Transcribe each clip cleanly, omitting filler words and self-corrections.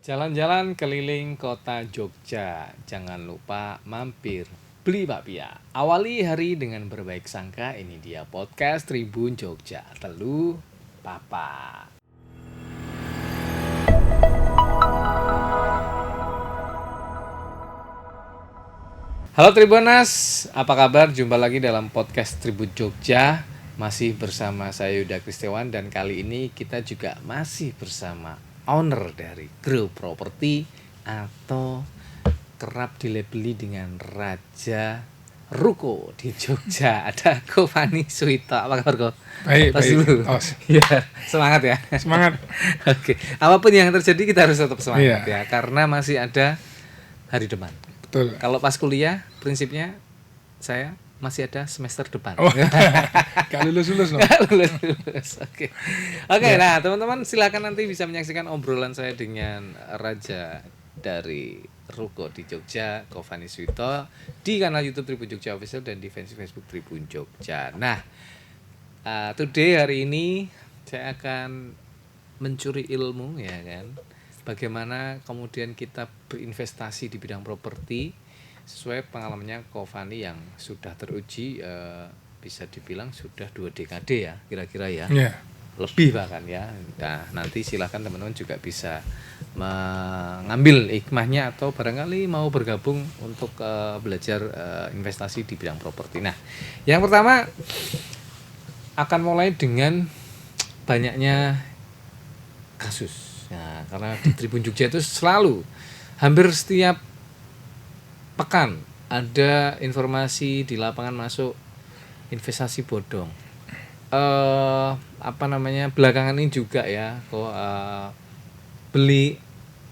Jalan-jalan keliling kota Jogja, jangan lupa mampir beli bakpia. Awali hari dengan berbaik sangka, ini dia podcast Tribun Jogja. Telu Papa. Halo Tribunas, apa kabar? Jumpa lagi dalam podcast Tribun Jogja. Masih bersama saya Yuda Kristiawan dan kali ini kita juga masih bersama owner dari Grow Property atau kerap dilabeli dengan Raja Ruko di Jogja. Ada Ko Fani Suito. Apa kabar Ko? Baik. Ya, semangat ya. Semangat. Oke, apapun yang terjadi kita harus tetap semangat Iya. ya, karena masih ada hari depan. Betul. Kalau pas kuliah, prinsipnya saya masih ada semester depan. Oh, gak lulus no. Lulus. Oke. Nah teman-teman silakan nanti bisa menyaksikan obrolan saya dengan Raja dari Ruko di Jogja, Ko Fani Suito, di kanal YouTube Tribun Jogja Official dan di fans Facebook Tribun Jogja. Nah, today hari ini saya akan mencuri ilmu ya kan, bagaimana kemudian kita berinvestasi di bidang properti sesuai pengalamannya Ko Fani yang sudah teruji, bisa dibilang sudah 2 dekade ya kira-kira ya. Iya. Lebih bahkan ya. Nah, nanti silakan teman-teman juga bisa mengambil hikmahnya atau barangkali mau bergabung untuk belajar investasi di bidang properti. Nah, yang pertama akan mulai dengan banyaknya kasus. Nah, karena di Tribun Jogja itu selalu hampir setiap pekan ada informasi di lapangan masuk investasi bodong. Belakangan ini juga ya kok beli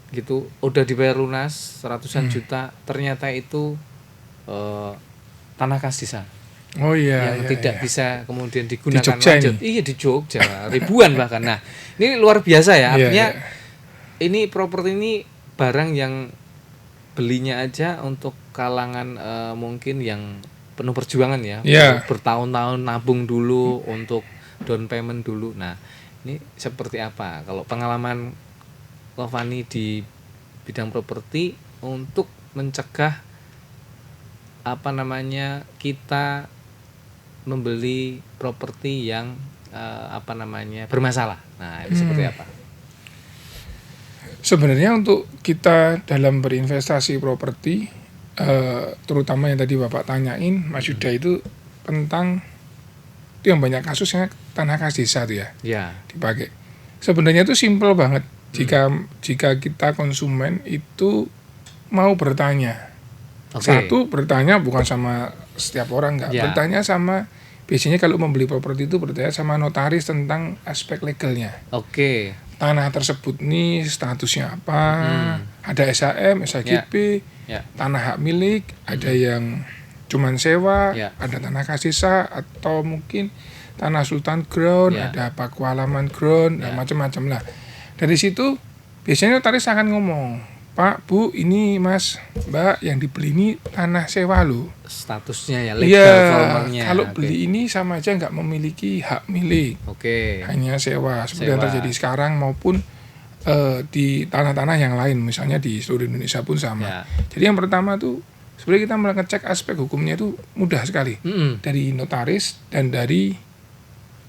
gitu udah dibayar lunas ratusan juta, ternyata itu tanah kas desa. Oh iya. Yang tidak bisa kemudian digunakan Di Jogja lanjut. ini? Iya di Jogja, ribuan bahkan. Nah, ini luar biasa ya. Artinya Iya. ini properti ini barang yang belinya aja untuk kalangan mungkin yang penuh perjuangan ya. Iya. Bertahun-tahun nabung dulu untuk down payment dulu. Nah, ini seperti apa kalau pengalaman Ko Fani di bidang properti untuk mencegah kita membeli properti yang bermasalah. Nah, ini seperti apa? Sebenarnya untuk kita dalam berinvestasi properti, terutama yang tadi Bapak tanyain, Mas Yuda, itu tentang itu yang banyak kasusnya tanah kas desa tuh ya Ya. dipakai. Sebenarnya itu simple banget. Jika kita konsumen itu mau bertanya. Oke. Satu, bertanya bukan sama setiap orang, enggak. Ya. Bertanya sama, biasanya kalau membeli properti itu bertanya sama notaris tentang aspek legalnya. Oke. Tanah tersebut nih statusnya apa, ada SHM, SHGB, Ya. tanah hak milik, ada yang cuman sewa, Ya. ada tanah kas desa, atau mungkin tanah sultan ground, Ya. ada pakualaman ground, Ya. dan macam-macam lah. Dari situ biasanya notaris akan ngomong, Pak, Bu, ini Mas, Mbak, yang dibeli ini tanah sewa loh. Statusnya ya, legal Iya, formernya. kalau Oke. beli ini sama aja nggak memiliki hak milik, Oke. hanya sewa seperti yang Sewa. terjadi sekarang maupun di tanah-tanah yang lain, misalnya di seluruh Indonesia pun sama. Ya. Jadi yang pertama tuh sebenarnya kita mengecek aspek hukumnya itu mudah sekali dari notaris dan dari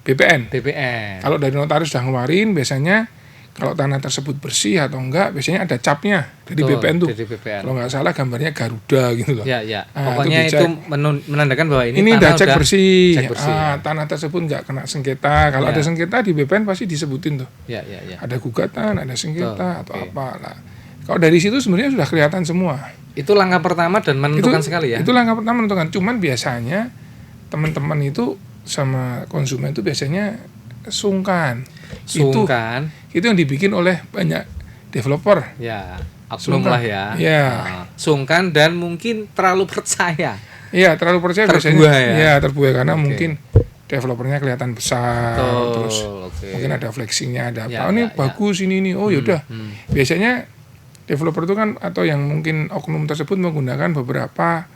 BPN. BPN. Kalau dari notaris sudah ngeluarin, biasanya kalau tanah tersebut bersih atau enggak, biasanya ada capnya dari Betul, BPN tuh. dari BPN. Kalau nggak salah gambarnya Garuda gitu loh. Ya. Nah, Pokoknya itu itu dicek. menandakan bahwa ini Ini udah tanah cek bersih. cek bersih, ya. Tanah tersebut nggak kena sengketa. Kalau Ya. ada sengketa di BPN pasti disebutin tuh. Ya. Ada gugatan, ada sengketa atau Oke. apa lah. Kalau dari situ sebenarnya sudah kelihatan semua. Itu langkah pertama dan menentukan sekali ya. Itu langkah pertama menentukan. Cuman biasanya teman-teman itu sama konsumen itu biasanya sungkan. Sungkan. Itu yang dibikin oleh banyak developer. Ya. Oknum Sungkan. lah ya. Ya. Nah, sungkan dan mungkin terlalu percaya. Iya, terlalu percaya Terbuai biasanya. ya? Iya, terbuai karena Oke. mungkin developernya kelihatan besar, Betul, terus oke. mungkin ada flexingnya, ada Ya, apa. Oh, ini ya. bagus ini. Oh yaudah. Biasanya developer itu kan atau yang mungkin oknum tersebut menggunakan beberapa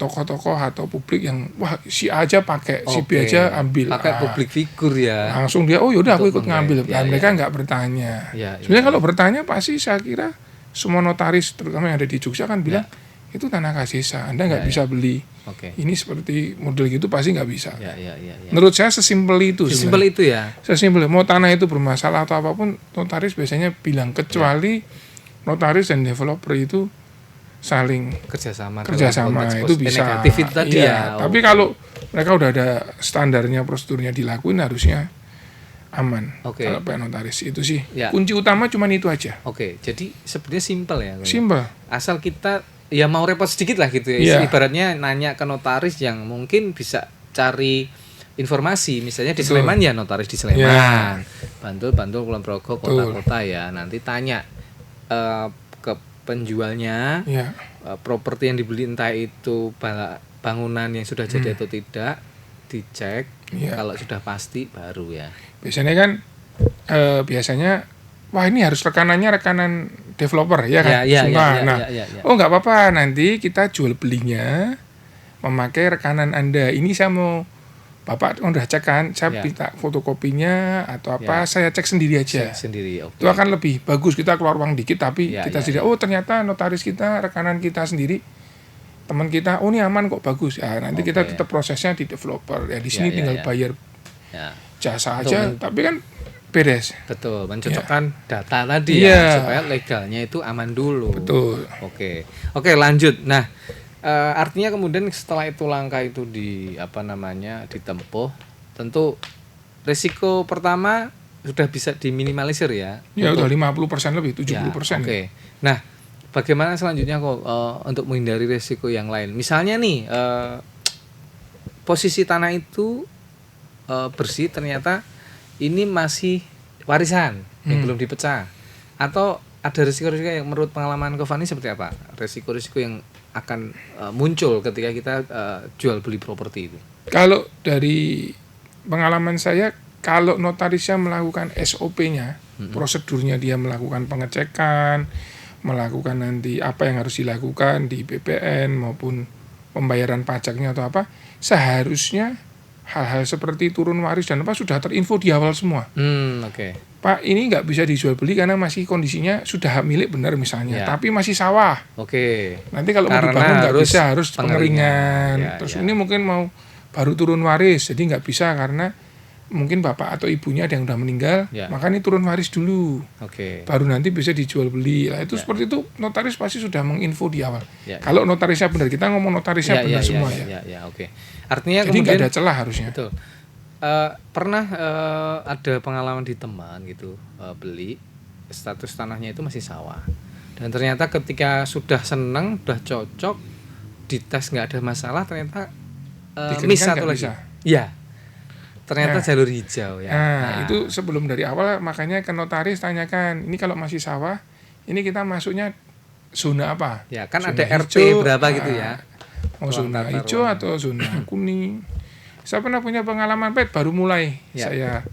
tokoh-tokoh atau publik yang wah si A aja pakai, si B aja ambil. Pakai publik figur ya. Langsung dia yaudah aku ikut ngambil. Ya, mereka nggak bertanya. Sebenarnya kalau bertanya pasti saya kira semua notaris terutama yang ada di Jogja kan bilang itu tanah kas desa, Anda nggak bisa beli. Ini seperti model gitu pasti nggak bisa. Menurut saya sesimpel itu. Sesimpel itu ya. Sesimpel. Mau tanah itu bermasalah atau apapun, notaris biasanya bilang, kecuali notaris dan developer itu saling kerjasama itu bisa negatif itu tadi ya. Tapi kalau mereka udah ada standarnya, prosedurnya dilakuin, harusnya aman. Kalau pakai notaris itu sih kunci utama cuman itu aja. Jadi sebenarnya simpel ya. Simpel. Asal kita ya mau repot sedikit lah gitu ya. Ibaratnya nanya ke notaris yang mungkin bisa cari informasi, misalnya di Sleman ya notaris di Sleman, Bantul Kulon Progo, kota-kota ya. Nanti tanya ke penjualnya, properti yang dibeli entah itu bangunan yang sudah jadi atau tidak, dicek. Kalau sudah pasti baru ya. Biasanya kan wah ini harus rekanan developer ya kan. Oh nggak apa-apa, nanti kita jual belinya memakai rekanan Anda. Ini saya mau Bapak udah cek kan, saya minta fotokopinya atau apa, saya cek sendiri aja. Itu akan lebih bagus, kita keluar uang dikit tapi kita sendiri. Oh ternyata notaris kita, rekanan kita sendiri, teman kita, oh ini aman kok, bagus. Ya nanti kita tetap prosesnya di developer. Ya di sini tinggal bayar jasa aja, tapi kan beres. Betul, mencocokkan data tadi ya, supaya legalnya itu aman dulu. Betul. Oke, lanjut. Nah, artinya kemudian setelah itu langkah itu ditempuh, tentu risiko pertama sudah bisa diminimalisir ya. Ya udah 50% lebih, 70%. Nah, bagaimana selanjutnya kok untuk menghindari risiko yang lain? Misalnya nih, posisi tanah itu bersih, ternyata ini masih warisan yang belum dipecah, atau ada risiko-risiko yang menurut pengalaman Kofani seperti apa? Risiko-risiko yang akan muncul ketika kita jual beli properti itu. Kalau dari pengalaman saya, kalau notarisnya melakukan SOP-nya, prosedurnya dia melakukan pengecekan, melakukan nanti apa yang harus dilakukan di BPN maupun pembayaran pajaknya atau apa, seharusnya hal-hal seperti turun waris dan apa sudah terinfo di awal semua. Pak, ini nggak bisa dijual beli karena masih kondisinya sudah hak milik benar misalnya, tapi masih sawah. Nanti kalau mau dibangun nggak bisa, harus pengeringan. Terus ini mungkin mau baru turun waris, jadi nggak bisa karena mungkin bapak atau ibunya ada yang udah meninggal, maka ini turun waris dulu. Baru nanti bisa dijual beli. Lah itu seperti itu notaris pasti sudah menginfo di awal. Kalau notarisnya benar, kita ngomong notarisnya benar semua ya. Artinya jadi nggak ada celah harusnya. Betul. Pernah ada pengalaman di teman gitu, beli status tanahnya itu masih sawah, dan ternyata ketika sudah senang, sudah cocok, dites nggak ada masalah, ternyata miss satu lagi. Ternyata jalur hijau ya. Nah, itu sebelum dari awal makanya ke notaris tanyakan, ini kalau masih sawah, ini kita masuknya zona apa? Ya kan zona ada RT hijau, berapa gitu ya. Mau zona hijau atau zona kuning. Saya pernah punya pengalaman pahit, baru mulai saya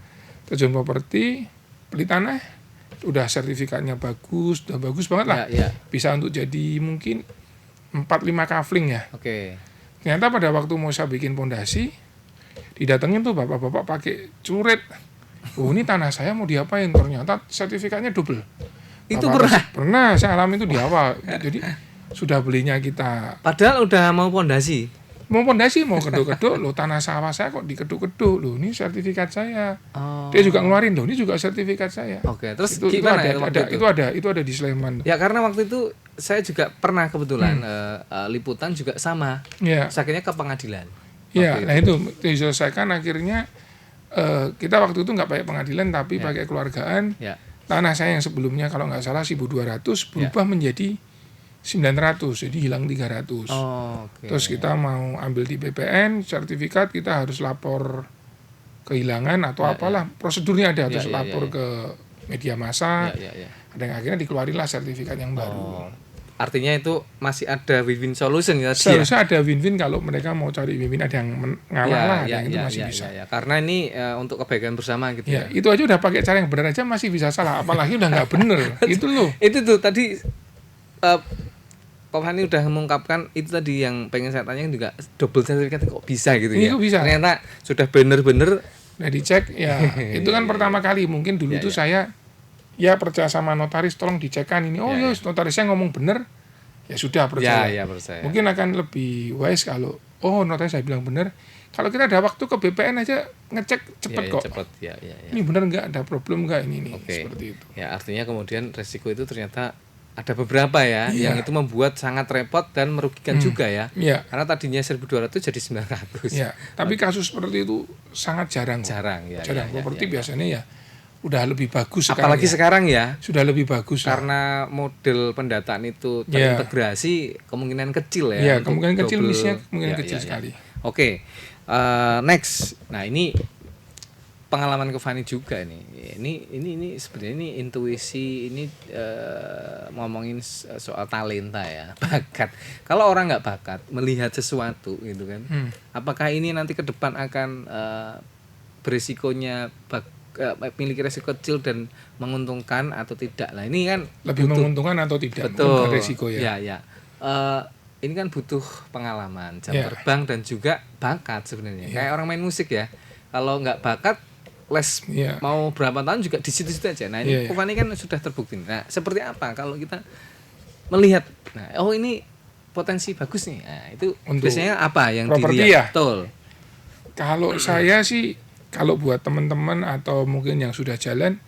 terjun properti, beli tanah, udah sertifikatnya bagus, udah bagus banget lah. Bisa untuk jadi mungkin 4-5 kafling ya. Ternyata pada waktu mau saya bikin pondasi, didatengin tuh bapak-bapak pakai curet. Oh ini tanah saya mau diapain? Ternyata sertifikatnya double. Itu pernah saya alami itu di awal. Jadi sudah belinya kita. Padahal udah mau pondasi. Mau keduk-keduk, loh tanah sawah saya kok dikeduk-keduk, loh ini sertifikat saya. Dia juga ngeluarin, loh ini juga sertifikat saya. Terus gimana itu ada di Sleman. Ya karena waktu itu saya juga pernah kebetulan liputan juga sama. Akhirnya ke pengadilan. Nah itu diselesaikan akhirnya kita waktu itu nggak pakai pengadilan tapi pakai keluargaan. Tanah saya yang sebelumnya kalau nggak salah 1.200 berubah menjadi 900, jadi hilang 300. Terus kita mau ambil di BPN sertifikat, kita harus lapor kehilangan atau apalah prosedurnya ada, terus lapor ke media massa. Dan akhirnya dikeluarilah sertifikat yang baru. Artinya itu masih ada win-win solution ya. Seharusnya ada win-win, kalau mereka mau cari win-win, ada yang ngalah lah, itu masih bisa. Karena ini untuk kebaikan bersama gitu ya. Itu aja udah pakai cara yang benar aja masih bisa salah, apalagi udah nggak bener. Itu loh. Itu tuh tadi Fani udah mengungkapkan itu tadi yang pengen saya tanya juga, double sertifikat kok bisa gitu Ini ya. kok bisa. Ternyata sudah bener-bener Nah dicek ya itu kan pertama kali mungkin dulu tuh saya ya percaya sama notaris, tolong dicekkan ini. Oh ya, notarisnya ngomong bener, ya sudah percaya. ya percaya. Mungkin akan lebih wise kalau notaris saya bilang bener. Kalau kita ada waktu ke BPN aja ngecek cepet kok. Cepet, Ini bener nggak, ada problem nggak ini nih, Oke. seperti itu. Ya artinya kemudian resiko itu ternyata ada beberapa ya yang itu membuat sangat repot dan merugikan juga ya. Iya. Karena tadinya 1.200 jadi 900. Ya, tapi kasus seperti itu sangat jarang kok. Jarang ya. Jarang. ya, Properti ya. biasanya ya udah lebih bagus Apalagi sekarang ya. Sudah lebih bagus Karena model pendataan itu terintegrasi, kemungkinan kecil ya. Iya, kemungkinan kecil, double. misalnya kemungkinan kecil sekali. Oke. Next. Nah, ini pengalaman ke Fani juga ini. Ini sebenarnya ini intuisi, ini ngomongin soal talenta ya, bakat. Kalau orang nggak bakat melihat sesuatu gitu kan, apakah ini nanti ke depan akan berisikonya memiliki resiko kecil dan menguntungkan atau tidak? Nah ini kan lebih menguntungkan atau tidak? Betul. Resiko ya. Ya. Ini kan butuh pengalaman, jam terbang dan juga bakat sebenarnya. Kayak orang main musik ya. Kalau nggak bakat, les mau berapa tahun juga di situ-situ aja. Nah ini Fani kan sudah terbukti. Nah seperti apa kalau kita melihat, nah ini potensi bagus nih. Nah itu untuk biasanya apa yang dilihat? Betul. Kalau saya sih, kalau buat teman-teman atau mungkin yang sudah jalan,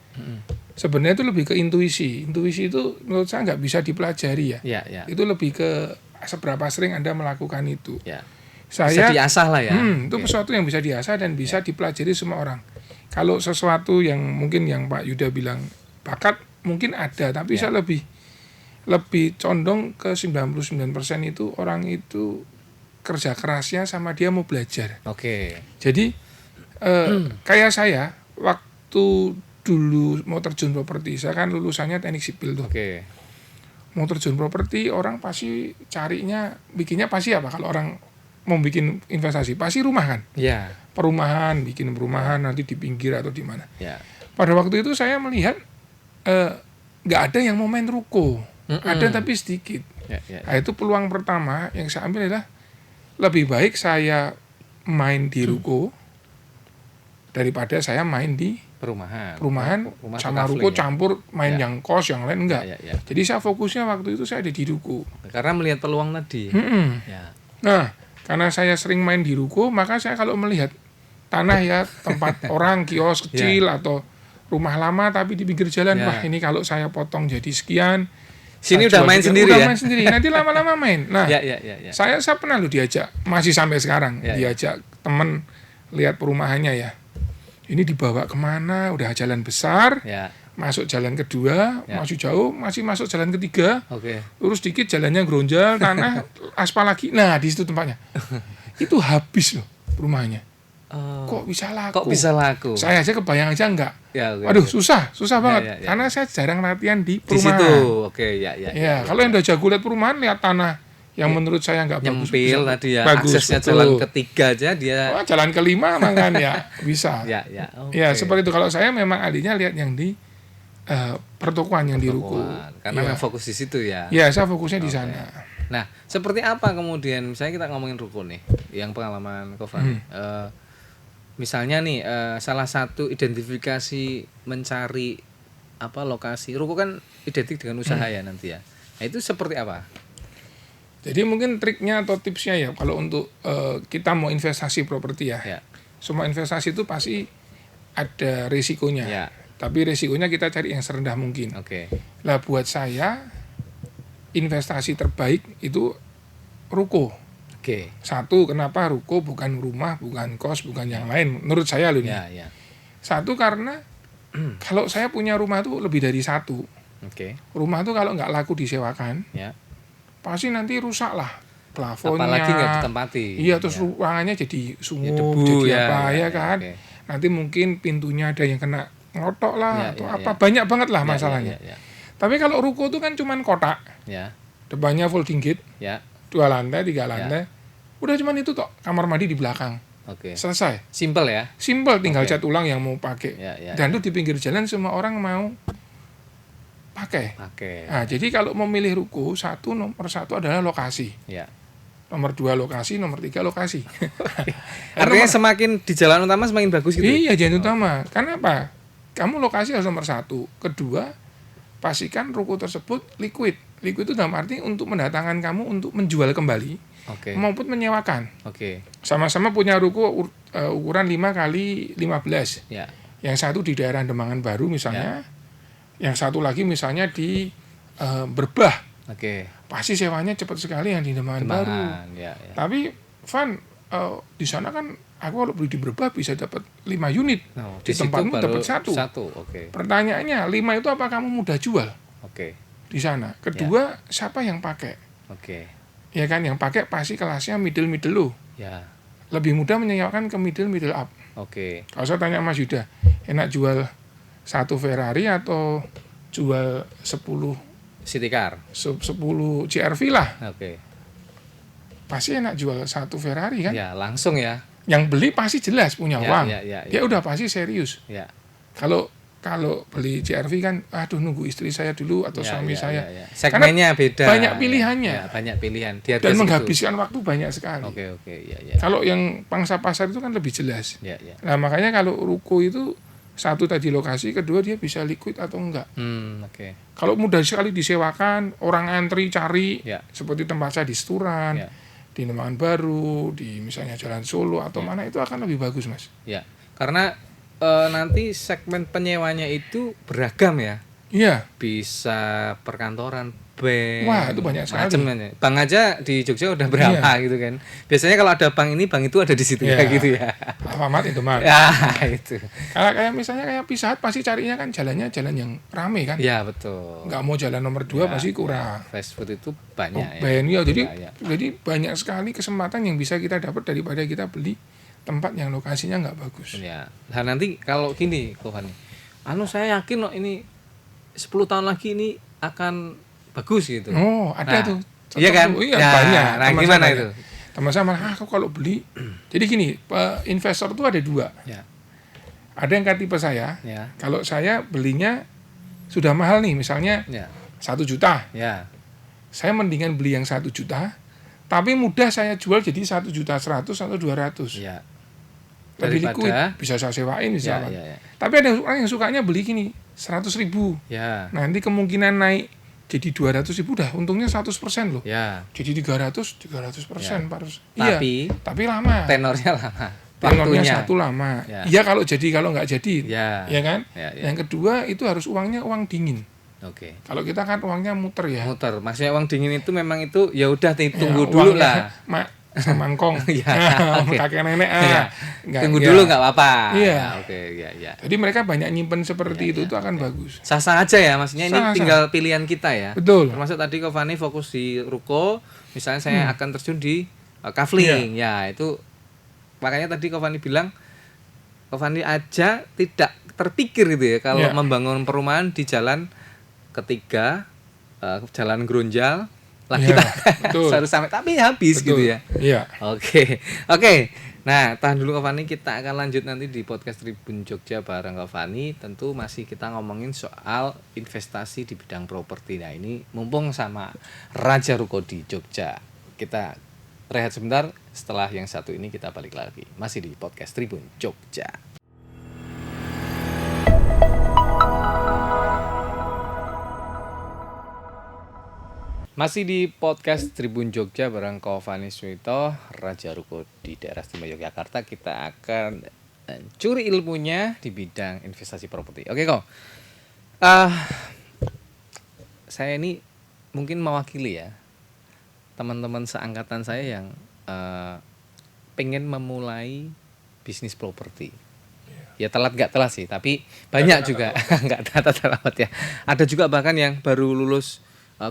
sebenarnya itu lebih ke intuisi. Intuisi itu menurut saya nggak bisa dipelajari ya. Itu lebih ke seberapa sering Anda melakukan itu. Bisa diasah lah ya. Itu sesuatu yang bisa diasah dan bisa dipelajari semua orang. Kalau sesuatu yang mungkin yang Pak Yuda bilang bakat mungkin ada, tapi saya lebih condong ke 99% itu orang itu kerja kerasnya sama dia mau belajar. Jadi kayak saya waktu dulu mau terjun properti, saya kan lulusannya teknik sipil tuh. Mau terjun properti orang pasti carinya, bikinnya pasti apa? Kalau orang mau bikin investasi pasti rumah kan? Perumahan, bikin perumahan nanti di pinggir atau di mana. Pada waktu itu saya melihat nggak ada yang mau main ruko, ada tapi sedikit. Nah itu peluang pertama yang saya ambil adalah lebih baik saya main di ruko daripada saya main di perumahan sama ruko campur main yang kos yang lain enggak. Jadi saya fokusnya waktu itu saya ada di ruko. Karena melihat peluang tadi. Nah, karena saya sering main di ruko, maka saya kalau melihat tanah ya tempat orang kios kecil atau rumah lama tapi di pinggir jalan, wah ini kalau saya potong jadi sekian. Sini udah main sendiri ya. Main sendiri. Nanti lama-lama main. Nah, saya pernah diajak, masih sampai sekarang diajak temen lihat perumahannya ya. Ini dibawa kemana? Udah jalan besar, masuk jalan kedua, masuk jauh, masih masuk jalan ketiga, terus dikit jalannya geronjal, tanah, aspal lagi. Nah di situ tempatnya, itu habis loh rumahnya. Kok bisa laku? Saya aja kebayang aja enggak. Waduh susah banget. Karena saya jarang latihan di perumahan. Di situ, kalau yang udah jago lihat perumahan, lihat tanah yang menurut saya nggak bagus, nyempil tadi ya, bagus, aksesnya betul. Jalan ketiga aja dia. Jalan kelima makan ya bisa. Ya seperti itu. Kalau saya memang ahlinya lihat yang di pertokoan yang di ruko. Karena memang fokus di situ ya. Ya saya fokusnya di sana. Nah seperti apa kemudian, misalnya kita ngomongin ruko nih, yang pengalaman Fani. Misalnya nih salah satu identifikasi mencari lokasi ruko kan identik dengan usaha ya nanti ya. Nah itu seperti apa? Jadi mungkin triknya atau tipsnya ya kalau untuk kita mau investasi properti ya. Semua investasi itu pasti ada risikonya. Tapi risikonya kita cari yang serendah mungkin. Lah buat saya investasi terbaik itu ruko. Satu, kenapa ruko bukan rumah, bukan kos, bukan yang lain menurut saya loh ini. Satu karena kalau saya punya rumah itu lebih dari satu. Rumah itu kalau nggak laku disewakan, pasti nanti rusak lah plafonnya. Apalagi nggak ditempati. Iya, terus ruangannya jadi sumuk, jadi apa ya kan. Nanti mungkin pintunya ada yang kena ngotok lah atau apa. Banyak banget lah masalahnya. Tapi kalau ruko itu kan cuman kotak. Depannya folding gate. 2 lantai, 3 lantai. Udah cuman itu toh, kamar mandi di belakang. Selesai. Simple ya. Simple, tinggal cat ulang yang mau pakai. Dan itu di pinggir jalan semua orang mau pakai. Pakai. Nah, jadi kalau memilih ruko, nomor satu adalah lokasi. Ya. Nomor 2 lokasi, nomor 3 lokasi. Artinya semakin di jalan utama semakin bagus gitu. Iya, jalan utama. Karena apa? Kamu lokasi harus nomor 1. Kedua, pastikan ruko tersebut liquid. Liquid itu dalam arti untuk mendatangkan kamu untuk menjual kembali maupun menyewakan. Sama-sama punya ruko ukuran 5 kali 15. Ya. Yang satu di daerah Demangan Baru misalnya. Yang satu lagi misalnya di Berbah. Pasti sewanya cepat sekali yang di Demangan Baru. Ya. Tapi Van, di sana kan aku kalau beli di Berbah bisa dapat 5 unit. Di tempatmu dapat 1. Pertanyaannya, 5 itu apa kamu mudah jual? Di sana. Kedua, siapa yang pakai? Ya kan, yang pakai pasti kelasnya middle low. Ya. Lebih mudah menyewakan ke middle up. Kalau saya tanya Mas Yuda, enak jual 1 Ferrari atau jual 10 City car, 10 CR-V lah. Pasti enak jual 1 Ferrari kan? Ya, langsung ya. Yang beli pasti jelas punya uang. Ya. Udah pasti serius. Ya. Kalau beli CR-V kan, aduh nunggu istri saya dulu atau suami saya. Segmennya beda. Banyak pilihannya. Banyak pilihan. Dan menghabiskan waktu banyak sekali. Ya. Kalau yang pangsa pasar itu kan lebih jelas. Ya. Nah makanya kalau ruko itu, 1 tadi lokasi, kedua dia bisa liquid atau enggak. Kalau mudah sekali disewakan, orang antri cari, seperti tempat saya di Seturan, di Demangan Baru, di misalnya Jalan Solo atau mana, itu akan lebih bagus, Mas. Ya, karena nanti segmen penyewanya itu beragam ya. Iya. Bisa perkantoran, bank. Wah, itu banyak sekali. Bank aja di Jogja udah berapa gitu kan. Biasanya kalau ada bank ini, bank itu ada di situ ya gitu ya. Alfamart itu mah. Ya, itu. Kalau kayak misalnya kayak Pizza Hut pasti carinya kan jalannya jalan yang rame kan. Iya, betul. Nggak mau jalan nomor 2 pasti kurang. Fast food itu banyak jadi banyak sekali kesempatan yang bisa kita dapat daripada kita beli tempat yang lokasinya nggak bagus. Ya. Nah, nanti kalau gini, Kohan. Saya yakin ini 10 tahun lagi ini akan bagus gitu. Oh, ada tuh. Iya kan? Iya, banyak. Nah, gimana itu? Teman-teman, aku kalau beli. Jadi gini, investor tuh ada 2. Ya. Ada yang kayak tipe saya. Ya. Kalau saya belinya sudah mahal nih, misalnya 1 juta. Ya. Saya mendingan beli yang 1 juta, tapi mudah saya jual jadi 1.100.000 atau 200. Ya. Lebih liquid, bisa saya sewain misalnya. Ya. Tapi ada orang yang sukanya beli gini, 100.000. Ya. Nanti kemungkinan naik jadi 200.000 dah, untungnya 100% loh. Ya. Jadi 300%, Pak. Tapi lama. Tenornya lama. Tenornya 1 lama. Iya kalau nggak jadi. Ya kan? Ya. Yang kedua itu harus uangnya uang dingin. Kalau kita kan uangnya muter ya. Muter. Maksudnya uang dingin itu memang itu ya udah tunggu dulu lah. Samangkong. Kakek nenek. Tunggu dulu nggak apa-apa. Iya. Ya. Jadi mereka banyak nyimpen seperti itu akan bagus. Sah-sah aja ya, maksudnya ini tinggal pilihan kita ya. Betul. Termasuk tadi Kofani fokus di ruko, misalnya saya akan terjun di kafling. Ya, itu makanya tadi Kofani bilang Kofani aja tidak terpikir gitu ya kalau membangun perumahan di jalan ketiga, jalan Grunjal. Kita harus sampai tapi habis gitu ya. Iya. Oke. Nah, tahan dulu Kofani, kita akan lanjut nanti di podcast Tribun Jogja bareng Kofani. Tentu masih kita ngomongin soal investasi di bidang properti. Nah, ini mumpung sama Raja Ruko di Jogja. Kita rehat sebentar, setelah yang satu ini kita balik lagi. Masih di podcast Tribun Jogja. Masih di podcast Tribun Jogja bareng Kofani Suito, Raja Ruko di daerah Istimewa Yogyakarta. Kita akan curi ilmunya di bidang investasi properti. Oke kok, saya ini mungkin mewakili ya teman-teman seangkatan saya yang pengen memulai bisnis properti. Ya telat nggak telat sih, tapi banyak juga nggak telat ya. Ada juga bahkan yang baru lulus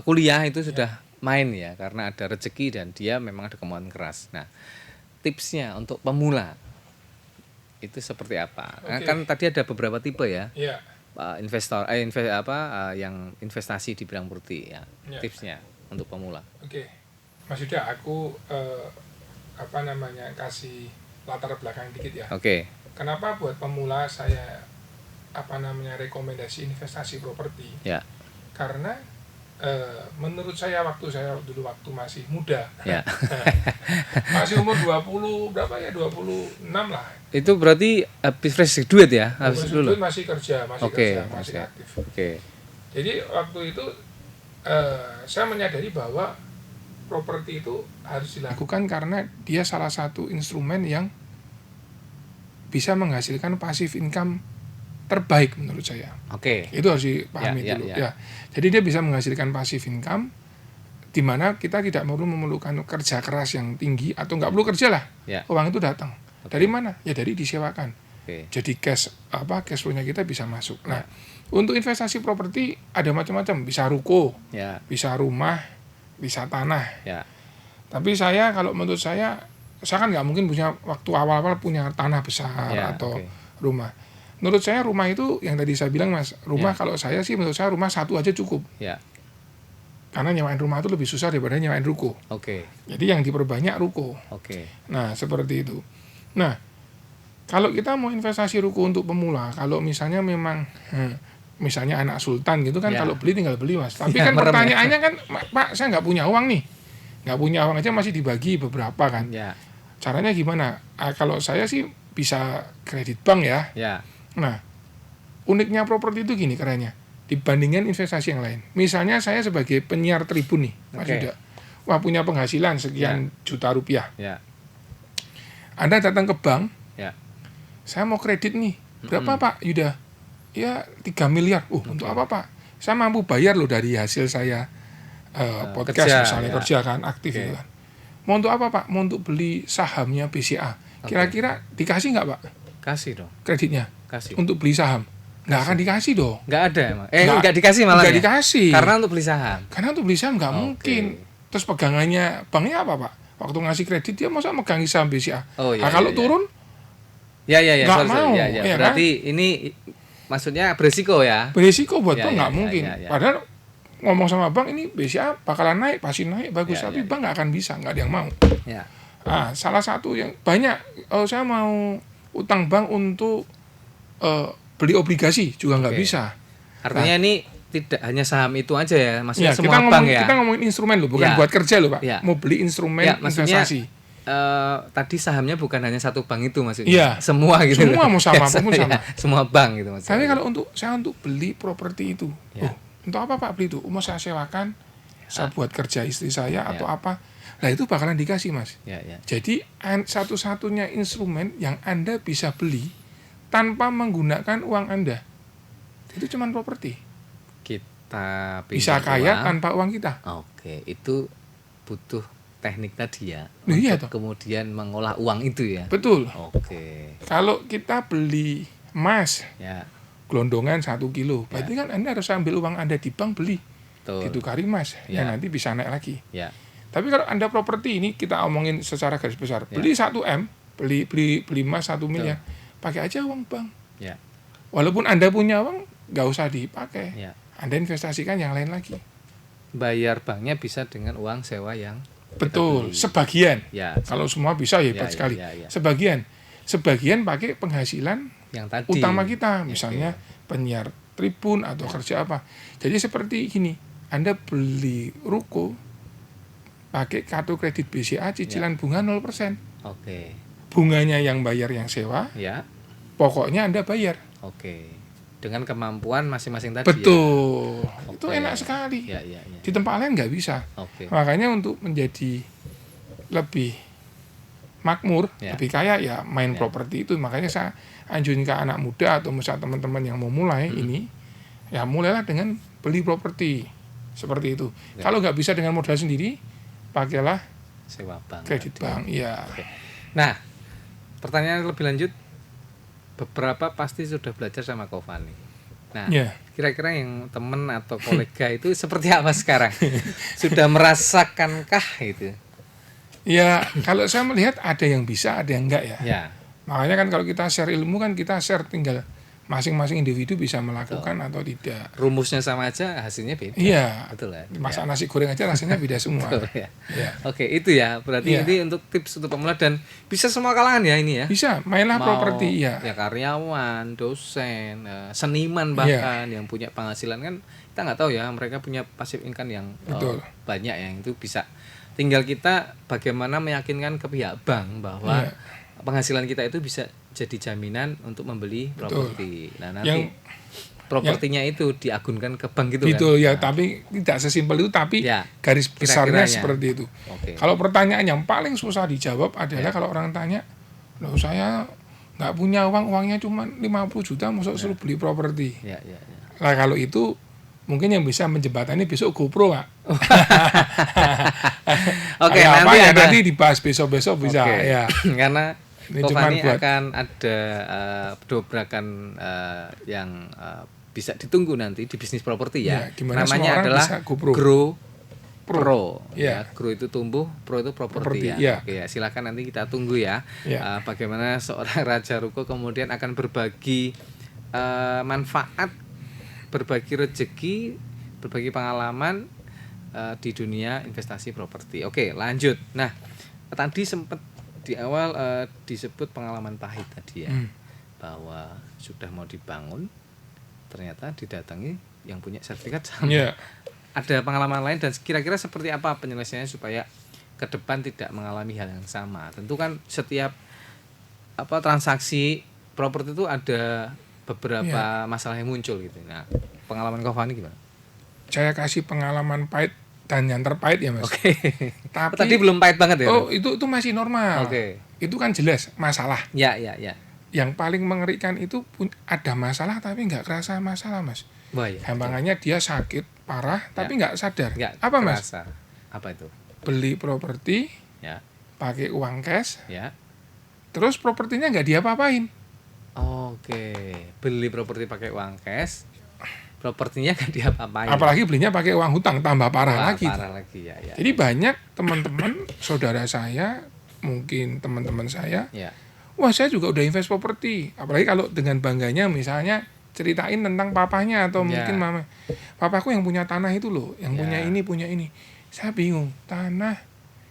kuliah itu sudah main ya karena ada rezeki dan dia memang ada kemauan keras. Nah, tipsnya untuk pemula itu seperti apa? Nah, kan tadi ada beberapa tipe ya. Iya. Yang investasi di bidang properti ya. Tipsnya untuk pemula. Mas Yuda, aku kasih latar belakang dikit ya. Kenapa buat pemula saya rekomendasi investasi properti? Ya. karena menurut saya waktu masih muda, Ya. masih umur 20 berapa ya, 26 lah. Itu berarti habis fresh graduate ya? Habis Habis dulu. itu masih kerja, masih aktif. Oke. Jadi waktu itu saya menyadari bahwa properti itu harus dilakukan karena dia salah satu instrumen yang bisa menghasilkan passive income terbaik menurut saya. Oke. Itu harus dipahami Ya, dulu. ya. Ya. Jadi dia bisa menghasilkan passive income di mana kita tidak perlu memerlukan kerja keras yang tinggi atau nggak perlu kerja lah. Ya. Uang itu datang. Oke. Dari mana? Ya dari disewakan. Oke. Jadi cash flow-nya kita bisa masuk. Nah, untuk investasi properti ada macam-macam, bisa ruko, Ya. bisa rumah, bisa tanah. Ya. Tapi kalau menurut saya kan nggak mungkin punya waktu awal-awal punya tanah besar Ya, atau oke. rumah. Menurut saya rumah itu yang tadi saya bilang Mas, rumah kalau saya sih menurut saya rumah satu aja cukup. Ya. Karena nyewain rumah itu lebih susah daripada nyewain ruko. Oke. Jadi yang diperbanyak ruko. Oke. Nah, seperti itu. Nah, kalau kita mau investasi ruko untuk pemula, kalau misalnya memang misalnya anak sultan gitu kan, Ya. kalau beli tinggal beli Mas. Tapi Ya, kan merem ya. pertanyaannya kan, Pak, saya nggak punya uang nih. Nggak punya uang aja masih dibagi beberapa kan. Ya. Caranya gimana? Kalau saya sih bisa kredit bank ya. Ya. Nah, uniknya properti itu gini kerennya, dibandingkan investasi yang lain. Misalnya saya sebagai penyiar Tribun nih, Mas Oke. Yuda. Wah, punya penghasilan sekian juta rupiah. Ya. Anda datang ke bank, Ya. saya mau kredit nih. Berapa Pak Yuda? Ya 3 miliar. Untuk apa Pak? Saya mampu bayar loh dari hasil saya podcast kerja, misalnya, ya. kerja kan, aktif Oke. itu kan. Mau untuk apa Pak? Mau untuk beli sahamnya BCA. Kira-kira dikasih nggak Pak Kasih dong. kreditnya Kasih. untuk beli saham? Nggak akan dikasih dong. Nggak ada emang. Nggak- Nggak dikasih malah. Nggak ya? dikasih. Karena untuk beli saham. Karena untuk beli saham nggak Oke. mungkin. Terus pegangannya banknya apa Pak? Waktu ngasih kredit dia masa megangi saham BCA. Oh, iya, Nah, kalau iya, iya. turun Ya. Nggak Sorry. mau, Ya. ya kan? Berarti ini maksudnya berisiko ya. berisiko buat Ya, bank ya, nggak ya, mungkin. ya, ya. Padahal ngomong sama bank ini BCA bakalan naik, pasti naik bagus, Ya, tapi ya, bank nggak akan bisa, nggak ada yang mau. Ya. Nah, salah satu yang banyak, saya mau utang bank untuk beli obligasi juga nggak Oke. bisa. Artinya ini tidak hanya saham itu aja ya, maksudnya Ya, semua bank ya. kita ngomongin instrumen loh, bukan Ya. buat kerja loh Pak. Ya. Mau beli instrumen Ya, maksudnya, investasi. Tadi sahamnya bukan hanya satu bank itu maksudnya. Iya. Semua gitu. Semua mau sama, Ya, apapun sama. semua bank gitu maksudnya. Tapi kalau untuk beli properti itu, Ya. untuk apa Pak beli itu? Mau saya sewakan, saya buat kerja istri saya Ya. atau apa? Nah itu bakalan dikasih Mas. Ya. Jadi satu-satunya instrumen yang Anda bisa beli tanpa menggunakan uang Anda itu cuma properti. Kita Bisa pinjam kaya uang. tanpa uang kita. Oke, itu butuh teknik tadi ya. Nah, iya untuk kemudian mengolah uang itu ya. Betul. Oke. Kalau kita beli emas Ya, gelondongan 1 kilo, berarti kan Anda harus ambil uang Anda di bank beli, betul. ditukari emas, Ya. yang nanti bisa naik lagi. Ya. Tapi kalau Anda properti ini kita omongin secara garis besar, Ya. beli 1 M, beli emas 1 miliar, pakai aja uang bank. Ya. Walaupun Anda punya uang, nggak usah dipakai. Ya. Anda investasikan yang lain lagi. Bayar banknya bisa dengan uang sewa yang Betul, beli. sebagian. Ya, Kalau semua bisa ya hebat Ya, sekali. ya. Sebagian pakai penghasilan yang tadi utama kita, misalnya penyiar Tribun atau kerja apa. Jadi seperti gini, Anda beli ruko pakai kartu kredit BCA cicilan bunga 0%. Oke. Bunganya yang bayar yang sewa, Ya. pokoknya Anda bayar. Oke. Dengan kemampuan masing-masing tadi. Betul. Ya? Itu Oke. enak sekali. Ya. Di tempat lain nggak bisa. Oke. Makanya untuk menjadi lebih makmur, Ya. lebih kaya ya main Ya. properti itu. Makanya saya anjurin ke anak muda atau misalnya teman-teman yang mau mulai ini, ya mulailah dengan beli properti seperti itu. Ya. Kalau nggak bisa dengan modal sendiri, pakailah Sewa bank. kredit tadi. bank. Ya. Nah, pertanyaan lebih lanjut, beberapa pasti sudah belajar sama Kofani. Nah, Ya. kira-kira yang teman atau kolega itu seperti apa sekarang? Sudah merasakankah itu? Ya, kalau saya melihat ada yang bisa, ada yang enggak ya. Ya, Makanya kan kalau kita share ilmu kan kita share tinggal masing-masing individu bisa melakukan atau tidak. rumusnya sama aja, hasilnya beda. Iya. Betul ya. Masak nasi goreng aja rasanya beda semua. Betul, ya. Ya. Oke, itu ya. Berarti Iya. ini untuk tips untuk pemula dan bisa semua kalangan ya ini ya. Bisa, mainlah properti ya. Ya karyawan, dosen, seniman bahkan yang punya penghasilan kan kita nggak tahu ya, mereka punya passive income yang Betul. banyak yang itu bisa. Tinggal kita bagaimana meyakinkan ke pihak bank bahwa Iya. penghasilan kita itu bisa jadi jaminan untuk membeli properti. Nah, nanti Yang- propertinya itu diagunkan ke bank gitu Betul kan. ya, tapi tidak sesimpel itu, tapi Ya, garis besarnya kira-kiranya. seperti itu. Oke. Kalau pertanyaan yang paling susah dijawab adalah Ya. kalau orang tanya, loh saya nggak punya uangnya cuma 50 juta, masuk suruh beli properti. Ya, ya, ya. Nah kalau itu mungkin yang bisa menjembatani besok GoPro nggak? Oke, Ya, nanti ada. nanti dibahas besok bisa Oke. ya. Karena Ini Kofani cuman buat- akan ada dobrakan yang bisa ditunggu nanti di bisnis properti ya. Ya, gimana semua Namanya orang adalah bisa GoPro. Grow Pro. Ya. Grow itu tumbuh, Pro itu Properti, properti ya. ya. Oke ya, silakan nanti kita tunggu ya. Ya. Bagaimana seorang Raja Ruko kemudian akan berbagi manfaat, berbagi rezeki, berbagi pengalaman di dunia investasi properti. Oke, lanjut. Nah, tadi sempat di awal disebut pengalaman pahit tadi ya, bahwa sudah mau dibangun ternyata didatangi yang punya sertifikat sama. Ya. Ada pengalaman lain dan kira-kira seperti apa penyelesaiannya supaya ke depan tidak mengalami hal yang sama. Tentu kan setiap transaksi properti itu ada beberapa masalah yang muncul gitu. Nah, pengalaman Kofani gimana? Saya kasih pengalaman pahit dan yang terpahit ya mas. Oke. Tapi Tadi belum pahit banget ya? oh itu masih normal. Oke. Itu kan jelas masalah. Ya, ya, ya. Yang paling mengerikan itu ada masalah tapi nggak kerasa masalah mas. Wah, ya. Gampangannya dia sakit parah tapi nggak sadar. Nggak Apa mas? kerasa. Apa itu? Beli properti Ya, pakai uang cash, ya. terus propertinya nggak diapa-apain. Oke. Beli properti pakai uang cash. Propertinya kan diapa-apain. Apalagi belinya pakai uang hutang, tambah parah Wah, lagi. parah lagi ya, ya. Jadi banyak teman-teman saudara saya, mungkin teman-teman saya, Ya. wah saya juga udah invest properti. Apalagi kalau dengan bangganya misalnya ceritain tentang papanya atau Ya. mungkin mama. Papaku yang punya tanah itu loh, yang Ya. punya ini. Saya bingung, tanah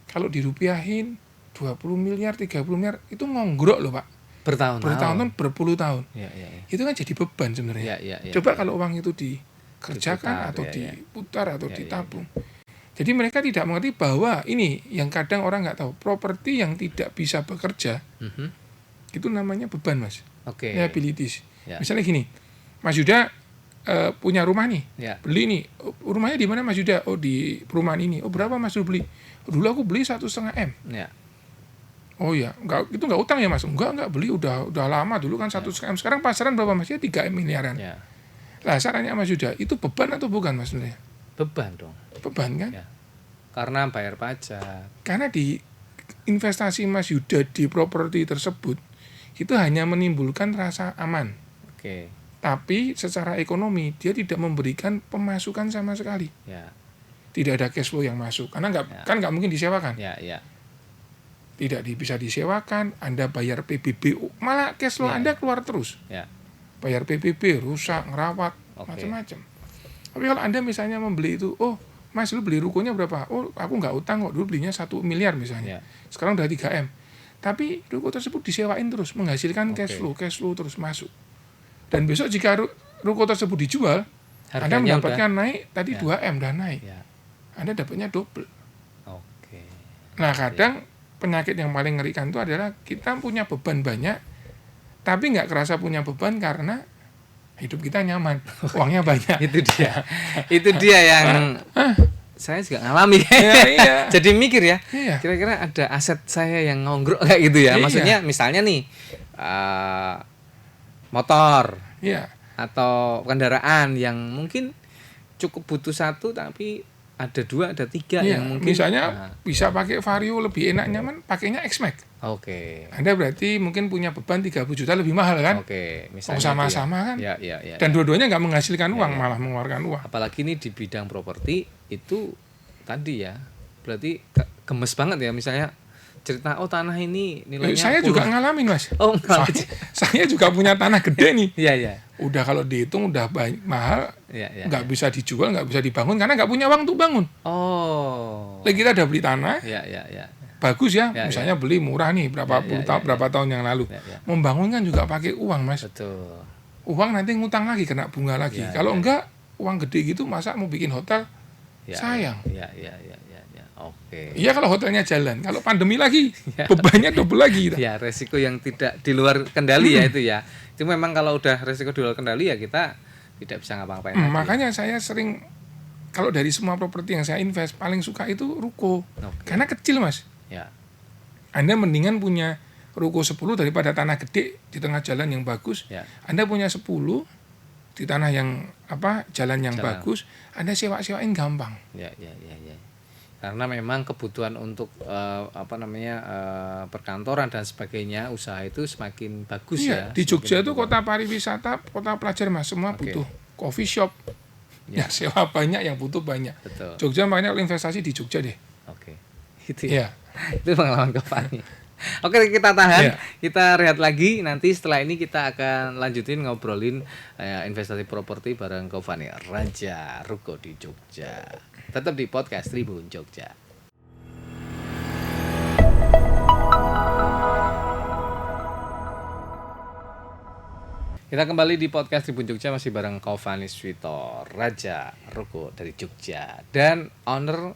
kalau dirupiahin 20 miliar, 30 miliar itu ngongrok loh Pak. Bertahun-tahun, berpuluh tahun. Ya, ya, ya. Itu kan jadi beban sebenarnya. Ya, ya, ya. Coba kalau uang itu dikerjakan Diputar, atau ya, ya. diputar atau Ya, ya, ditabung. Jadi mereka tidak mengerti bahwa ini yang kadang orang nggak tahu, properti yang tidak bisa bekerja Mhm. itu namanya beban mas, Oke. liabilities. Ya. Misalnya gini, Mas Yuda punya rumah nih, Ya. beli nih. Oh, rumahnya di mana Mas Yuda? Oh di perumahan ini. Oh berapa Mas dulu beli? Dulu aku beli 1,5 M. Ya. Oh iya, itu nggak utang ya Mas? Enggak beli udah lama dulu kan 1,5 M. Sekarang pasaran berapa Mas? Ya 3 M miliaran. Ya. Lah sarannya Mas Yuda, itu beban atau bukan Mas sebenarnya? Beban dong. Beban kan? Ya. Karena bayar pajak. Karena di investasi Mas Yuda di properti tersebut itu hanya menimbulkan rasa aman. Oke. Tapi secara ekonomi dia tidak memberikan pemasukan sama sekali. Ya. Tidak ada cash flow yang masuk. Karena Ya. kan nggak mungkin disewakan. Ya, ya. Tidak bisa disewakan, Anda bayar PBB, malah cash flow Ya. Anda keluar terus. Ya. Bayar PBB, rusak, ngerawat, Oke. macam-macam. Tapi kalau Anda misalnya membeli itu, oh Mas lu beli rukonya berapa? Oh aku nggak utang kok, dulu belinya 1 miliar misalnya. Ya. Sekarang udah 3 M. Tapi ruko tersebut disewain terus, menghasilkan Oke. cash flow terus masuk. Dan besok jika ruko tersebut dijual, Anda Harganya mendapatkan naik, tadi Ya. 2 M udah naik. Ya. Anda dapatnya double. Oke. Nah kadang penyakit yang paling mengerikan itu adalah kita punya beban banyak, tapi nggak kerasa punya beban karena hidup kita nyaman, uangnya banyak. Itu dia. Itu dia yang saya juga ngalami. Iya. Jadi mikir ya. Iya. Kira-kira ada aset saya yang ngongrok kayak gitu ya. Iya. Maksudnya misalnya nih motor Iya. atau kendaraan yang mungkin cukup butuh satu tapi ada 2, ada 3 Iya. yang mungkin Misalnya bisa pakai Vario lebih enak nyaman, pakainya X-Max. Oke. Anda berarti mungkin punya beban 30 juta lebih mahal kan? Oke, Oh, misalnya sama-sama kan? Ya, ya, ya. Dan dua-duanya nggak menghasilkan uang, ya. malah mengeluarkan uang. Apalagi ini di bidang properti itu tadi ya. Berarti gemes banget ya misalnya cerita tanah ini nilainya Saya juga puluhan. ngalamin mas. Oh, ngalamin. Saya juga punya tanah gede nih. Iya, iya. Udah kalau dihitung udah mahal, Iya, iya. nggak bisa dijual, nggak bisa dibangun karena nggak punya uang untuk bangun. Oh. Lagi kita udah beli tanah, Iya, iya, iya. bagus ya, Ya, misalnya beli murah nih berapa Ya, ya, tahun, ya, berapa tahun yang lalu. Ya, ya. Membangun kan juga pakai uang mas. Betul. Uang nanti ngutang lagi, kena bunga lagi. Ya, Kalau ya, enggak, uang gede gitu masa mau bikin hotel, Ya, sayang. Ya. Oke. Iya kalau hotelnya jalan, kalau pandemi lagi bebannya double lagi kita. Ya, resiko yang tidak di luar kendali ya itu ya. Itu memang kalau udah resiko di luar kendali ya kita tidak bisa ngapa-ngapain lagi. Makanya saya sering, kalau dari semua properti yang saya invest paling suka itu ruko. Oke. Karena kecil Mas. Ya. Anda mendingan punya ruko 10 daripada tanah gede di tengah jalan yang bagus. Ya. Anda punya 10 di tanah yang jalan yang bagus, Anda sewa-sewain gampang. Ya. Karena memang kebutuhan untuk perkantoran dan sebagainya, usaha itu semakin bagus ya. Di Jogja itu kota pariwisata, kota pelajar Mas, semua butuh coffee shop. Ya, sewa banyak, yang butuh banyak. Betul. Jogja makanya investasi di Jogja deh. Oke. Itu ya. Itu pengalaman Giovanni. Oke, kita tahan. Kita rehat lagi. Nanti setelah ini kita akan lanjutin ngobrolin investasi properti bareng Giovanni, Raja Ruko di Jogja. Tetap di podcast Tribun Jogja. Kita kembali di podcast Tribun Jogja masih bareng Giovanni Suwito, Raja Ruko dari Jogja dan owner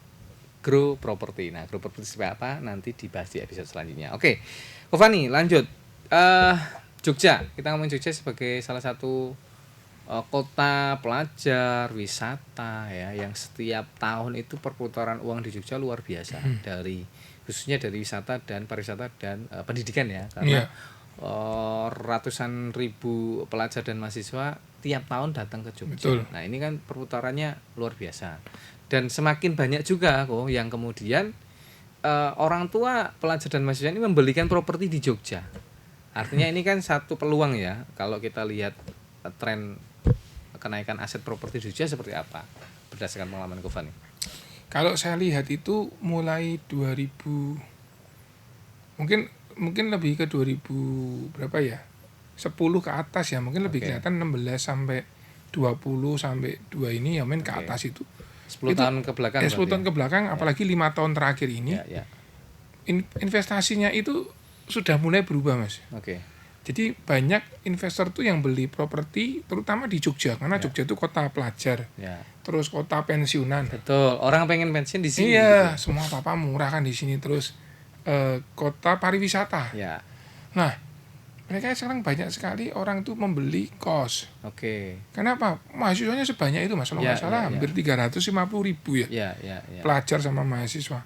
Grow Property. Nah, Grow Property seperti apa nanti dibahas di episode selanjutnya. Oke, Giovanni lanjut. Jogja, kita ngomongin Jogja sebagai salah satu kota pelajar wisata ya, yang setiap tahun itu perputaran uang di Jogja luar biasa, khususnya dari wisata dan pariwisata dan pendidikan ya, karena ratusan ribu pelajar dan mahasiswa tiap tahun datang ke Jogja. Betul. Nah, ini kan perputarannya luar biasa. Dan semakin banyak juga kok yang kemudian orang tua pelajar dan mahasiswa ini membelikan properti di Jogja. Artinya ini kan satu peluang ya, kalau kita lihat tren kenaikan aset properti di Jogja seperti apa berdasarkan pengalaman Giovanni? Kalau saya lihat itu mulai 2000, mungkin lebih ke 2000 berapa ya, 10 ke atas ya, mungkin lebih kelihatan 16 sampai 20 sampai 2 ini ya main ke atas itu 10 tahun ke belakang. 10 tahun ke belakang, apalagi 5 tahun terakhir ini investasinya itu sudah mulai berubah Mas. Jadi banyak investor tuh yang beli properti terutama di Jogja, karena Jogja itu kota pelajar, terus kota pensiunan. Betul, orang pengen pensiun di sini. Iya, gitu. Semua apa murah kan di sini, terus kota pariwisata. Nah, mereka sekarang banyak sekali orang tuh membeli kos. Kenapa? Mahasiswanya sebanyak itu Mas, kalau nggak salah hampir 350.000 ya. Pelajar sama mahasiswa.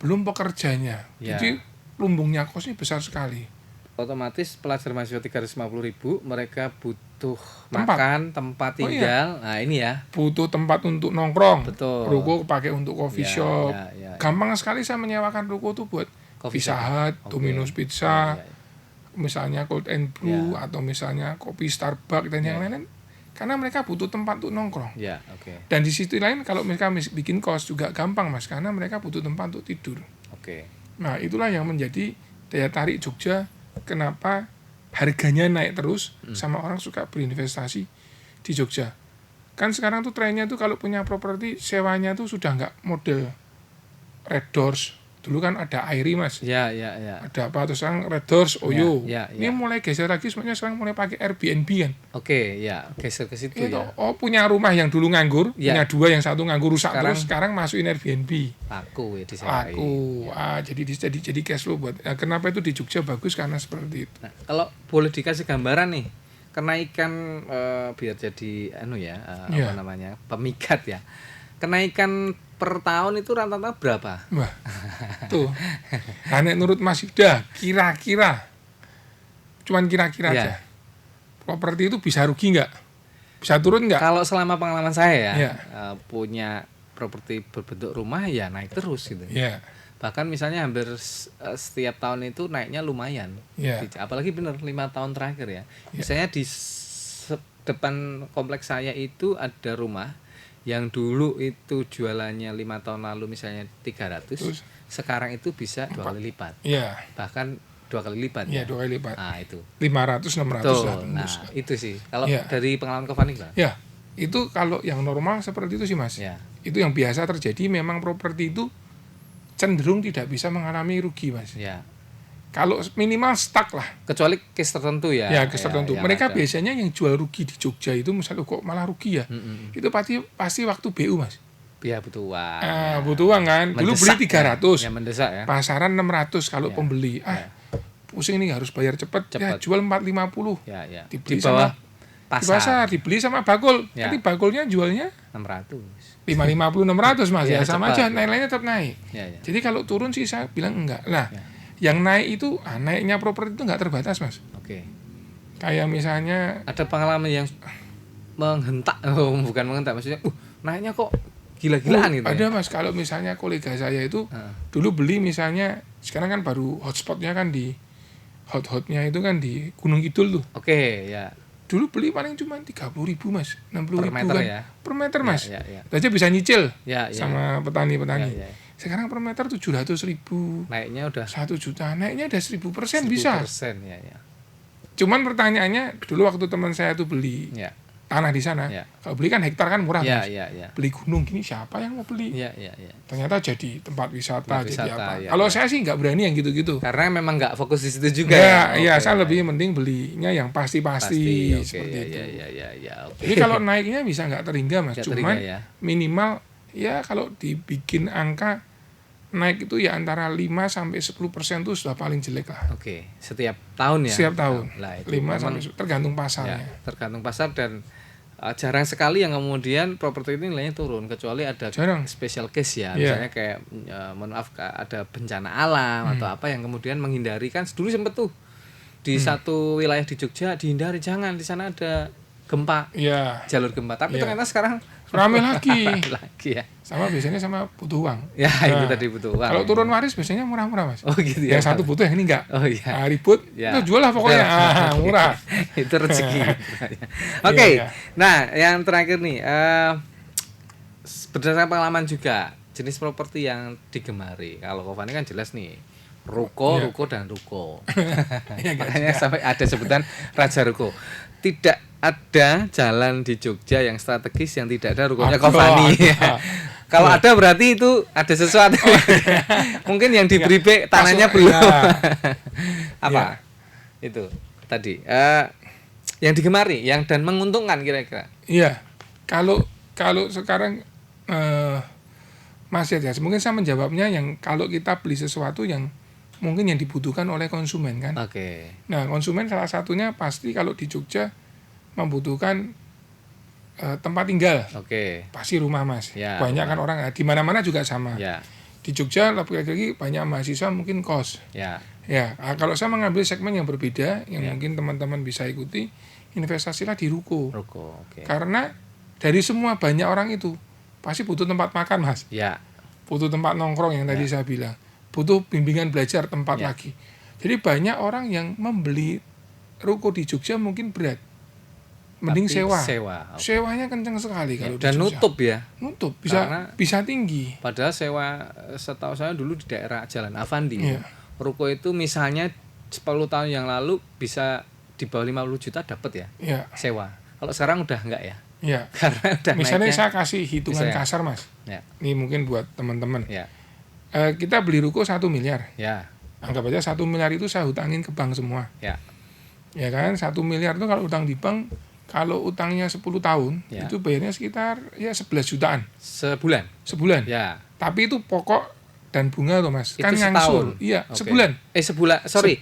Belum pekerjanya. Jadi lumbungnya kos ini besar sekali. Otomatis pelajar mahasiswa 350.000, mereka butuh makan, tempat tinggal. Nah, ini ya. Butuh tempat untuk nongkrong. Betul. Ruko pakai untuk coffee shop. Gampang sekali saya menyewakan ruko tuh buat Pizza Hut, Domino's Pizza, misalnya Cold and Brew atau misalnya kopi Starbucks dan yang lain-lain. Karena mereka butuh tempat untuk nongkrong. Dan di sisi lain kalau mereka bikin kos juga gampang Mas, karena mereka butuh tempat untuk tidur. Nah, itulah yang menjadi daya tarik Jogja. Kenapa harganya naik terus sama orang suka berinvestasi di Jogja. Kan sekarang tuh trennya tuh kalau punya properti sewanya tuh sudah nggak model Red Doors. Dulu kan ada Airi Mas. Ada apa terus sekarang Red Doors, Oyo. Ini mulai geser lagi, semuanya sekarang mulai pakai Airbnb kan. Geser ke situ itu, ya. Punya rumah yang dulu nganggur, punya 2 yang 1 nganggur rusak terus, sekarang masukin Airbnb. Laku ya disewain. Jadi cash flow buat. Kenapa itu di Jogja bagus karena seperti itu. Nah, kalau boleh dikasih gambaran nih, kenaikan biar jadi pemikat ya. Kenaikan per tahun itu rata-rata berapa? Wah, tuh. Nek menurut Mas Yuda, kira-kira, cuman kira-kira aja, properti itu bisa rugi nggak? Bisa turun nggak? Kalau selama pengalaman saya punya properti berbentuk rumah ya naik terus gitu. Bahkan misalnya hampir setiap tahun itu naiknya lumayan. Apalagi bener 5 tahun terakhir ya. Misalnya di depan kompleks saya itu ada rumah yang dulu itu jualannya 5 tahun lalu misalnya 300, sekarang itu bisa 2 kali lipat. Bahkan 2 kali lipat. 2 kali lipat. Nah, itu. 500 600 lah. Nah, itu sih. Kalau dari pengalaman Giovanni Pak. Itu kalau yang normal seperti itu sih Mas. Itu yang biasa terjadi, memang properti itu cenderung tidak bisa mengalami rugi Mas. Kalau minimal stuck lah. Kecuali case tertentu ya. Ya, case tertentu. yang Mereka ada. biasanya yang jual rugi di Jogja itu misalnya kok malah rugi ya. Itu pasti waktu BU, Mas. Ya butuh uang. Butuh uang kan. Dulu beli 300. Ya mendesak ya. Pasaran 600 kalau Ya, pembeli. Pusing nih harus bayar cepat. Ya, jual 450. Ya, ya. Dibeli Di bawah di pasar, dibeli sama bakul. Ya. Nanti bakulnya jualnya 600. 550 600 Mas. Ya, Ya, sama cepat, aja nilainya tetap naik. Ya, ya. Jadi kalau turun sih saya bilang enggak. Nah, yang naik itu naiknya properti itu enggak terbatas, Mas. Oke. Kayak misalnya Ada pengalaman yang menghentak, bukan menghentak, maksudnya naiknya kok gila-gilaan gitu. ada ya? Mas, kalau misalnya kolega saya itu Heeh. dulu beli misalnya, sekarang kan baru hotspotnya kan di hot-hotnya itu kan di Gunung Kidul tuh. Oke, ya. Dulu beli paling cuma 30.000 Mas, 60.000 Per meter kan ya? per meter Mas. Ya, ya. Itu aja bisa nyicil Ya, ya. sama petani-petani. Ya, ya. Sekarang per meter 700.000, Naiknya udah 1 juta, naiknya ada 1000% bisa. 1000%, ya, ya. Cuman pertanyaannya dulu waktu teman saya tuh beli Ya. tanah di sana, Ya. kalau beli kan hektar kan murah Ya, Mas. ya, ya. Beli gunung gini siapa yang mau beli? Ya, ya, ya. Ternyata jadi tempat wisata, Tempat jadi wisata, apa? ya, Kalau ya. saya sih nggak berani yang gitu-gitu. Karena memang nggak fokus di situ juga. Ya, Oke, saya ya. lebih mending belinya yang pasti-pasti Oke, seperti ya, itu. ya, ya, ya, oke. Jadi kalau naiknya bisa nggak terhingga Mas, Nggak cuman terhingga ya. minimal ya kalau dibikin angka naik itu ya antara 5 sampai 10% itu sudah paling jelek lah. Oke, setiap tahun ya. Setiap tahun. Lah, itu 5 memang sampai tergantung ya, pasarnya. tergantung pasar dan jarang sekali yang kemudian properti ini nilainya turun kecuali ada Jarang. special case ya. Iya. Misalnya kayak mohon maaf ada bencana alam atau apa yang kemudian menghindari kan dulu sempet tuh di satu wilayah di Jogja dihindari jangan di sana ada gempa, Iya, jalur gempa. Tapi Iya. ternyata sekarang rame lagi. lagi ya. Sama biasanya sama butuh uang. Ya, itu Nah, tadi butuh uang. Kalau ya. turun waris biasanya murah-murah Mas. Oh gitu ya. Yang satu butuh yang ini enggak. Oh iya. Nah, ribut, Ya. itu jual lah pokoknya. Murah. Itu rezeki. Oke. Iya. Nah, yang terakhir nih berdasarkan pengalaman juga jenis properti yang digemari. Kalau Kofani kan jelas nih ruko, Iya. ruko dan ruko. Iya, nggak Makanya sampai ada sebutan Raja Ruko. Tidak ada jalan di Jogja yang strategis yang tidak ada rukonya Ada, Kofani. ada. Kalau Iya. ada berarti itu ada sesuatu. Mungkin yang diberi B tanahnya Masuk, belum. iya. Apa? Itu tadi. Yang digemari, yang dan menguntungkan kira-kira. Iya. Kalau sekarang Mas ya, mungkin saya menjawabnya yang kalau kita beli sesuatu yang mungkin yang dibutuhkan oleh konsumen kan. Oke. Nah, konsumen salah satunya pasti kalau di Jogja membutuhkan tempat tinggal. Oke. Pasti rumah Mas. Ya, Banyak kan rumah. orang di mana-mana juga sama. Ya. Di Jogja lagi banyak mahasiswa mungkin kos. Ya. Ya, kalau saya mengambil segmen yang berbeda yang Ya. mungkin teman-teman bisa ikuti, investasilah di ruko. Ruko. Oke. Karena dari semua banyak orang itu pasti butuh tempat makan Mas. Ya. Butuh tempat nongkrong yang tadi Ya. saya bilang. Butuh bimbingan belajar tempat Ya. lagi. Jadi banyak orang yang membeli ruko di Jogja mungkin berat. Mending Tapi sewa. Sewa. Oke. Sewanya kenceng sekali kalau Dan di Jogja. nutup ya. Nutup Karena- bisa tinggi. Padahal sewa setahu saya dulu di daerah Jalan Avandi. Iya. Ruko itu misalnya 10 tahun yang lalu bisa di bawah 50 juta dapat ya Ya, sewa. Kalau sekarang udah enggak ya. ya. Karena udah Misalnya naiknya. saya kasih hitungan Bisa ya? kasar Mas. Ya. Ini mungkin buat teman-teman. Ya. Kita beli ruko 1 miliar. Ya. Anggap aja 1 miliar itu saya hutangin ke bank semua. Ya. Ya kan, 1 miliar itu kalau utang di bank, kalau utangnya 10 tahun, Ya. itu bayarnya sekitar ya 11 jutaan Sebulan. sebulan. Ya. Tapi itu pokok dan bunga tuh Mas. Itu Kan setahun. ngangsul. Iya, Oke. sebulan. Sebulan. Sorry.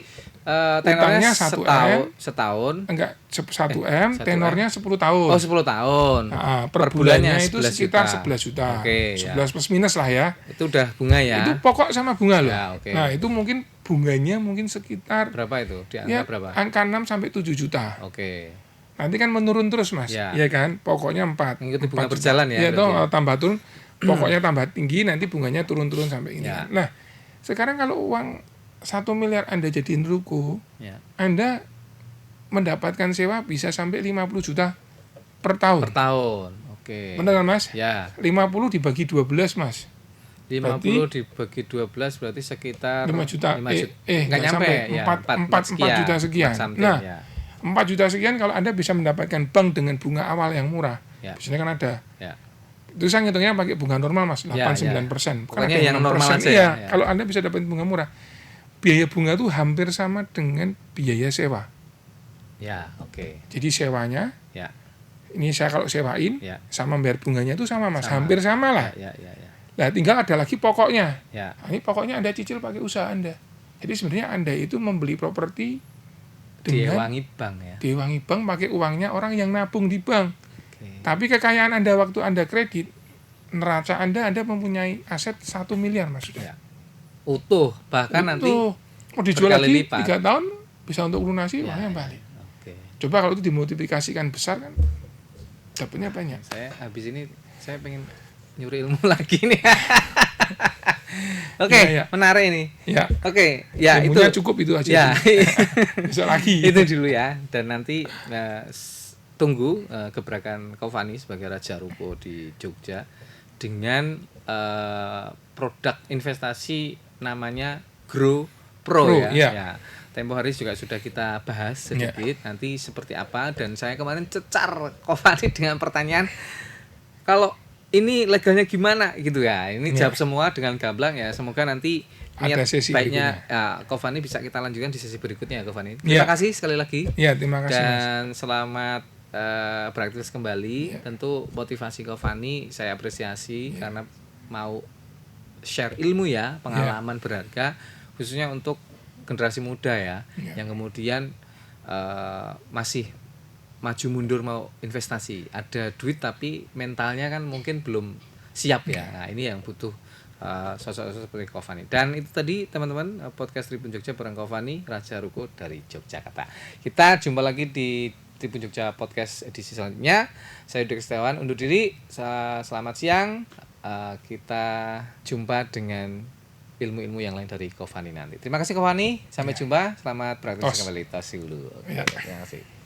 Utangnya Tenornya 1 setahun. Enggak, 1 M, 1 M. tenornya 10 tahun. Oh, 10 tahun. Nah, Per per bulannya bulannya itu 11 sekitar juta. 11 juta. Oke, 11 plus minus lah ya. Itu udah bunga ya. Itu pokok sama bunga loh. Ya, oke. Nah, itu mungkin bunganya mungkin sekitar Berapa itu? Di angka ya berapa? angka 6 sampai 7 juta. Oke. Nanti kan menurun terus Mas. Ya. Iya kan? Pokoknya 4. Mengikuti 4 bunga juta. berjalan ya, Iya toh, berarti ya. tambah turun. Pokoknya tambah tinggi, nanti bunganya turun-turun sampai ini. Ya. Nah, sekarang kalau uang 1 miliar Anda jadiin ruko, Ya. Anda mendapatkan sewa bisa sampai 50 juta per tahun. Per tahun. Oke. Benar kan Mas? Ya. 50 dibagi 12 Mas. 50 dibagi 12 berarti sekitar 5 juta. 5 juta. Nggak Nggak nyampe sampai. ya. 4 juta sekian. Nah, ya. 4 juta sekian kalau Anda bisa mendapatkan bank dengan bunga awal yang murah. Ya. Biasanya kan ada. Ya. Itu saya ngitungnya pakai bunga normal Mas, 8-9%. Ya, ya. Bukan Pokoknya ada yang normal 6%. aja Iya, ya. kalau Anda bisa dapat bunga murah. biaya bunga itu hampir sama dengan biaya sewa. Ya, oke. Jadi sewanya, Ya, ini saya kalau sewain, ya. sama bayar bunganya itu sama Mas, Sama. hampir sama lah. Ya. Nah, tinggal ada lagi pokoknya. Ya. Nah, ini pokoknya Anda cicil pakai usaha Anda. Jadi sebenarnya Anda itu membeli properti dengan Diewangi bank ya. diwangi bank pakai uangnya orang yang nabung di bank. Oke. Tapi kekayaan Anda waktu Anda kredit, neraca Anda mempunyai aset 1 miliar Mas sudah. Ya. Utuh, bahkan nanti mau dijual berkali lagi lipat. 3 tahun bisa untuk lunasi Ya, uangnya ya. balik. Oke. Coba kalau itu dimultiplikasikan besar kan dapatnya banyak. Saya habis ini saya pengen nyuri ilmu lagi nih. Oke, Ya. menarik ini. Ya, Oke, ya itu. ilmunya cukup itu aja. Ya. Bisa lagi. Itu dulu ya. Dan nanti tunggu gebrakan Kaufani sebagai Raja Ruko di Jogja dengan produk investasi namanya Grow Pro ya. Iya. Ya. Tempo hari juga sudah kita bahas sedikit nanti seperti apa, dan saya kemarin cecar Kaufani dengan pertanyaan kalau ini legalnya gimana gitu ya. Ini jawab semua dengan gamblang ya. Semoga nanti niat ada sesi baiknya Kaufani bisa kita lanjutkan di sesi berikutnya ya Kaufani. Terima kasih sekali lagi. Iya, terima kasih Mas. Dan selamat beraktivitas kembali. Tentu motivasi Kaufani saya apresiasi karena mau share ilmu ya, pengalaman berharga khususnya untuk generasi muda ya, yang kemudian masih maju mundur mau investasi, ada duit tapi mentalnya kan mungkin belum siap ya. Nah, ini yang butuh sosok-sosok seperti Kaufani. Dan itu tadi teman-teman podcast Tribun Jogja bareng Kaufani, Raja Ruko dari Yogyakarta. Kita jumpa lagi di Tribun Jogja podcast edisi selanjutnya. Saya Yudha Kristiawan undur diri. Selamat siang. Kita jumpa dengan ilmu-ilmu yang lain dari Kaufani nanti. Terima kasih Kaufani. Sampai jumpa. Selamat beraktivitas kembali. Tos dulu. Terima kasih.